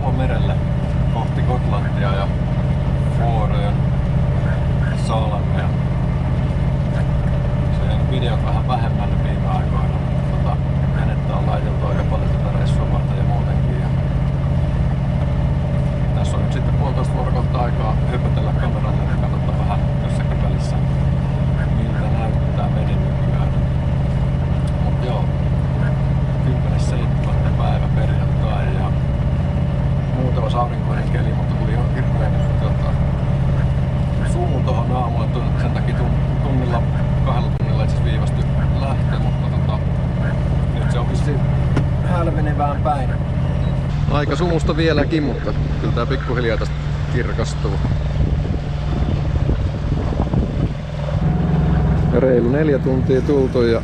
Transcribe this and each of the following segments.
avomerelle kohti Gotlantia ja Fårön salmea. Sen videot vähän vähemmän viime aikoina, mutta venettä on laitettu aika paljon tätä reissua varten ja muutenkin. Ja tässä on nyt sitten 1,5 vuorokautta aikaa höpötellä kameralle ja katsotaan vähän jossakin välissä miltä näyttää veden nykyään. Mut joo, 10.7. päivä perjantai ja muutama aurinkoinen keli, mutta tuli ihan hirveän sumu tohon aamulle. Sen takia tunnilla, 2 tunnilla itse viivästy lähtee, mutta nyt se on vissiin hälvenevään päin. Aika sumusta vieläkin, mutta kyllä tää pikkuhiljaa tästä kirkastuu. Reilu 4 tuntia tultu ja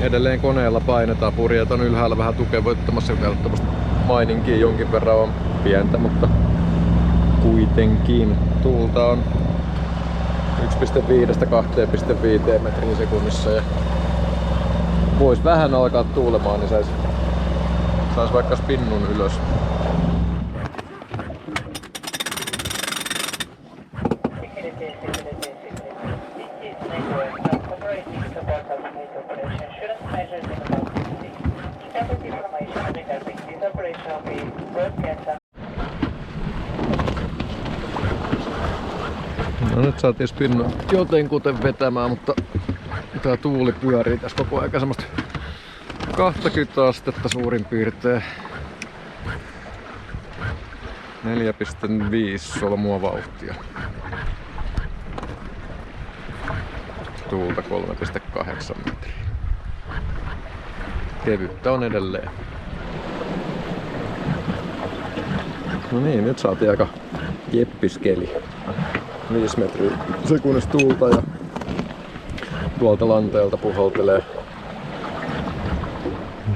edelleen koneella painetaan. Purjeet on ylhäällä vähän tukevoittamassa, tämmöistä maininkia jonkin verran on pientä, mutta kuitenkin tuulta on 1,5–2,5 metriä sekunnissa ja vois vähän alkaa tuulemaan, niin sais vaikka spinnun ylös. No nyt saatiin spinnu jotenkuten vetämään, mutta tää tuuli pyörii tässä koko ajan semmoista 20 astetta suurin piirtein. 4,5 solmua vauhtia. Tuulta 3,8 metriä. Kevyttä on edelleen. No niin, nyt saatiin aika jeppiskeli. 5 metriä sekunnissa tuulta ja tuolta lanteelta puhaltelee.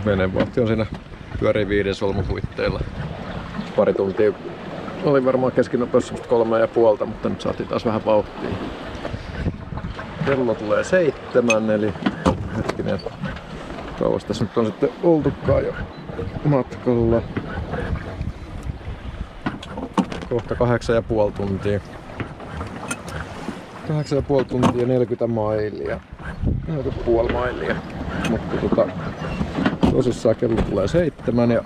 Venevauhti on siinä pyörii 5 solmun huitteilla. Pari tuntia oli varmaan keskinopeus 3,5, mutta nyt saatiin taas vähän vauhtia. Kello tulee 7, eli hetkinen, kauas tässä nyt on sitten oltukaan jo matkalla. Kohta 8,5 tuntia. 8,5 tuntia 40 mailia. 40,5 mailia. Mutta tosissaan kello tulee 7 ja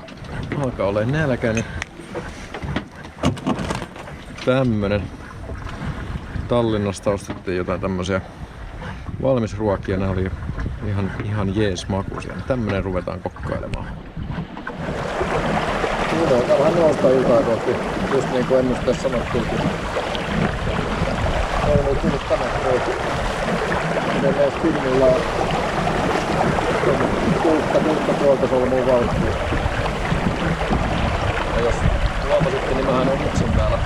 alkaa olla nälkä, niin tämmönen. Tallinnasta ostettiin jotain tämmösiä valmisruokia. Nää oli ihan jees makuisia. Tämmönen ruvetaan kokkailemaan. Alkaa vähän nousta iltaa kohti. Just niin kuin ennusteessa sanottiinkin. Meillä ei tullut tänne kohti. Edelleen spinnillä on 6,5 solmua vauhtia. Ja jos huomasitte, niin mähän on yksin täällä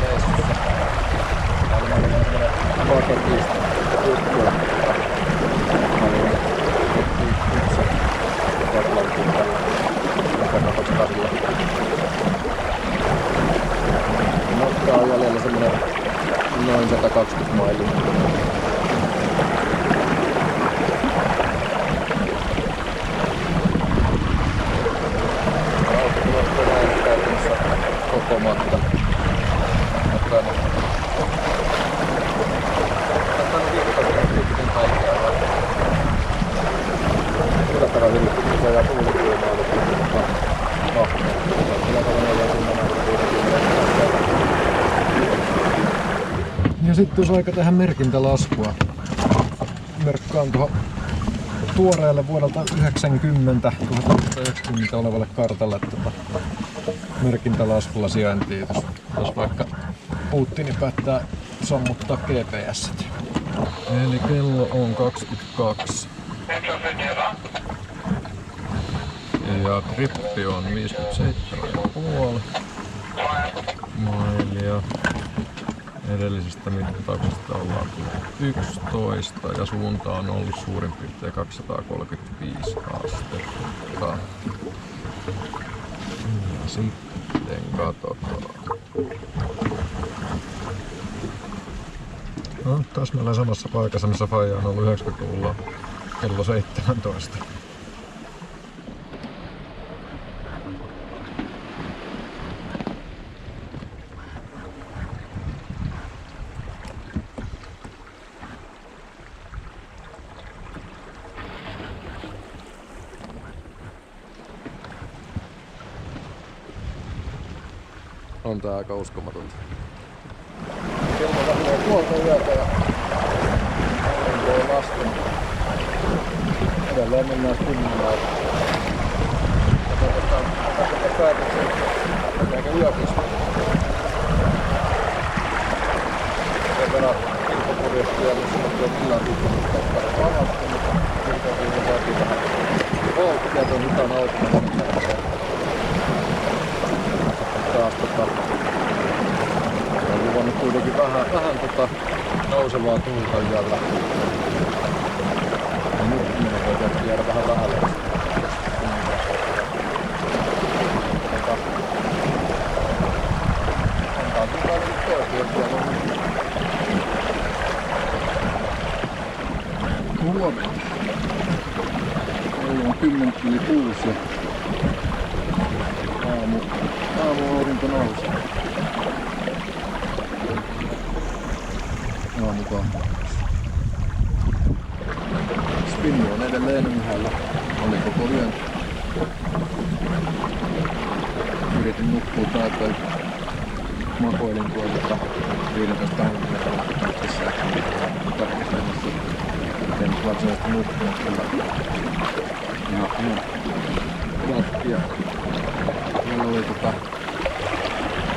reissussa. Täällä on tämmönen paketista juttua. Yksin Gotlantiin tällä Kopenhagenilla. Matkaa on jäljellä semmonen noin 120 mailia. Koko matka. Tätä on viikotakin kaikkea. Yllättävän hyvin ja tuulikulmaa ja sitten olisi aika tehdä merkintälaskua. Merkkaan tuohon tuoreelle vuodelta 1990 olevalle kartalle merkintälaskulla sijaintiin. Jos vaikka Putin päättää sammuttaa GPS. Eli kello on 22. Ja trippi on 57,5 mailia. Edellisestä mittauksesta ollaan 11 ja suunta on ollut suurin piirtein 235 astetta. Ja sitten katsotaan. No, täsmälleen samassa paikassa, missä faija on ollut 90-luvulla kello 17. On tää aika uskomatonta. Kello lähtee puolta yötä ja aurinko on laskenut. Edelleen mennään Spinnulaan. Katsotaan päätöksen. Eikä yökistu. Sen verran iltapurjestia, missä on millään tutkimusta pahattu, mutta iltapuolella saatiin vähän volttia tuon hitaan auton. Taas on luvannut kuitenkin vähän nousevaa tuulta yöllä. Ja nyt minun voi tietysti jäädä vähän vähälle. Antaa kyllä nyt toista, jos siellä on huomenta. Kello on 10:06 ja aamu aurinko nousee. Aamukahvassa. Spinnu on edelleen ylhäällä. Oli koko yön. Yritin nukkua täältä. Makoilin tuolta 15 minuuttia tässä tarkistamassa. En nyt varsinaisesti nukkunut kyllä. Ihan rattia. Meillä oli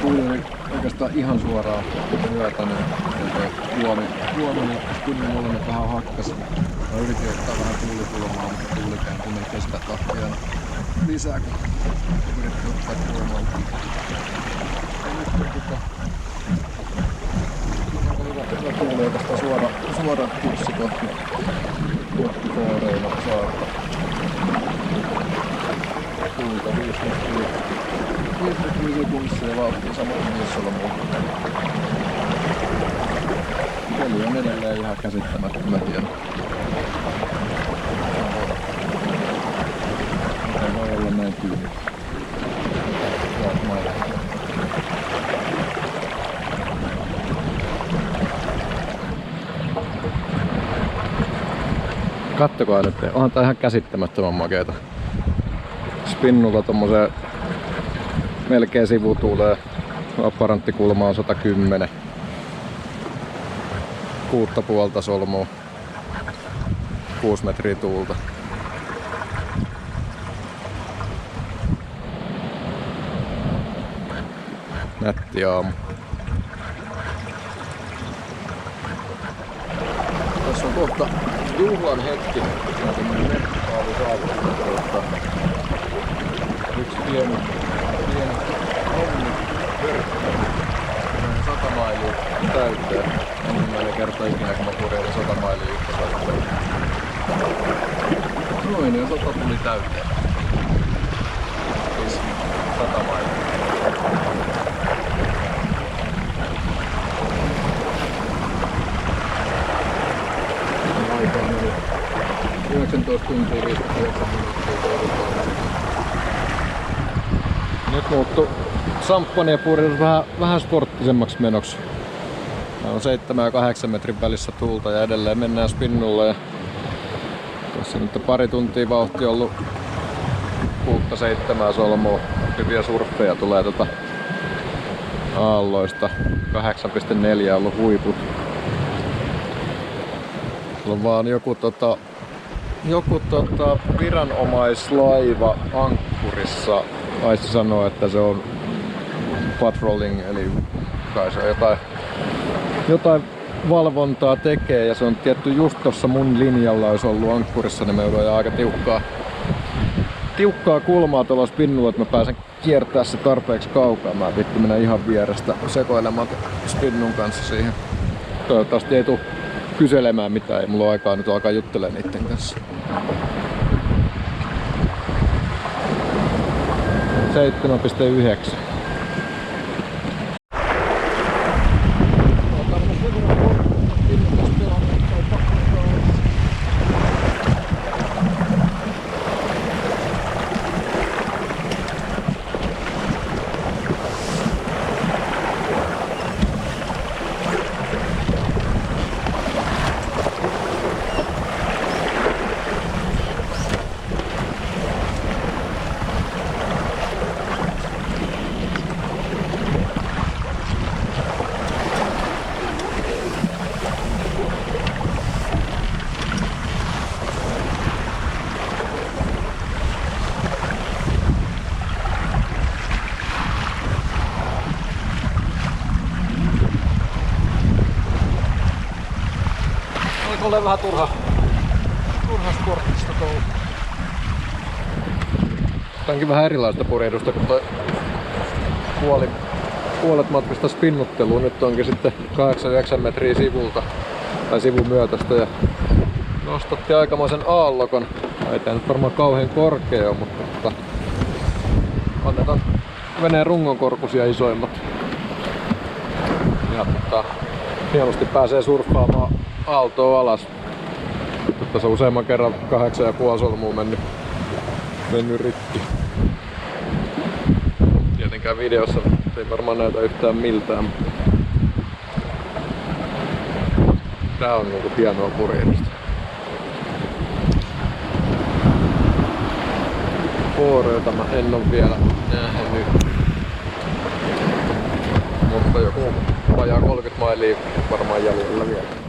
kuulin oikeastaan ihan suoraan yötä, niin juomin Spinnun molemmat vähän hakkas. Mä yritin ottaa vähän tuulikulmaa, mutta tuulikääntö ei kestä tahtia lisää, kun yritin ottaa kulmaa. Hyvä tuuli tästä suora kurssi kohti Kooreilla saakka. Tuulta 5 metriä sekunnissa ja vauhtia samoin miessolla muuta. Peli on edelleen ihan käsittämättömän hieno. Miten voi olla näin tyyli? Kattokaa nyt, onhan tää ihan käsittämättömän makeeta. Spinnulla tommoseen melkein sivutuuleen. Apparanttikulma on 110. 6,5 solmua. 6 metriä tuulta. Nätti aamu. Tässä on kohta juhlan hetki. Tämä on tämmönen nettipaalu saavutettu. Yksi pieni hommi hörppö. 100 mailia täyteen. Ensimmäinen kerta ikinä kun mä purjeilin 100 mailia yhtä täyteen. Noin ja 100 tuli täyteen. Siis 100 mailia. Aikaa meni 19 tuntia 59 minuuttia. Nyt muuttu samppanjapurjeilus vähän sporttisemmaksi menoksi. Täällä on 7 ja 8 metrin välissä tuulta ja edelleen mennään Spinnulla. Ja tässä nyt pari tuntia vauhti ollut 6-7 solmua. Hyviä surffeja tulee aalloista. 8,4 on ollut huiput. Sulla on vaan joku viranomaislaiva ankkurissa. Aisi sanoo, että se on patrolling, eli kai se on jotain valvontaa tekee ja se on tietty just tossa mun linjalla, jos ollut ankkurissa, niin me joudun aika tiukkaa kulmaa tuolla Spinnulla, että mä pääsen kiertää se tarpeeksi kaukaa. Mä vittu mennä ihan vierestä sekoilemaan Spinnun kanssa siihen. Toivottavasti ei tule kyselemään mitään, ei mulla ole aikaa nyt alkaa juttelemaan niitten kanssa. 7,9. ole vähän turha sporttista touhua. Tämänkin vähän erilaista purjehdusta, kun toi puolet matkasta spinnutteluun. Nyt onkin sitten 8-9 metriä sivulta tai sivumyötästä ja nostatti aikamoisen aallokon. Ei tää nyt varmaan kauhean korkea, mutta annetaan veneen rungon korkuisia isoimmat. Ja hienosti pääsee surffaamaan aaltoa alas. Tässä on useamman kerran 8,5 solmua mennyt rikki. Tietenkään videossa ei varmaan näytä yhtään miltään. Tää on niinku hienoa purjehdusta. Vuoroita mä en oo vielä nähnyt. Mutta joku vajaa 30 mailia varmaan jäljellä vielä.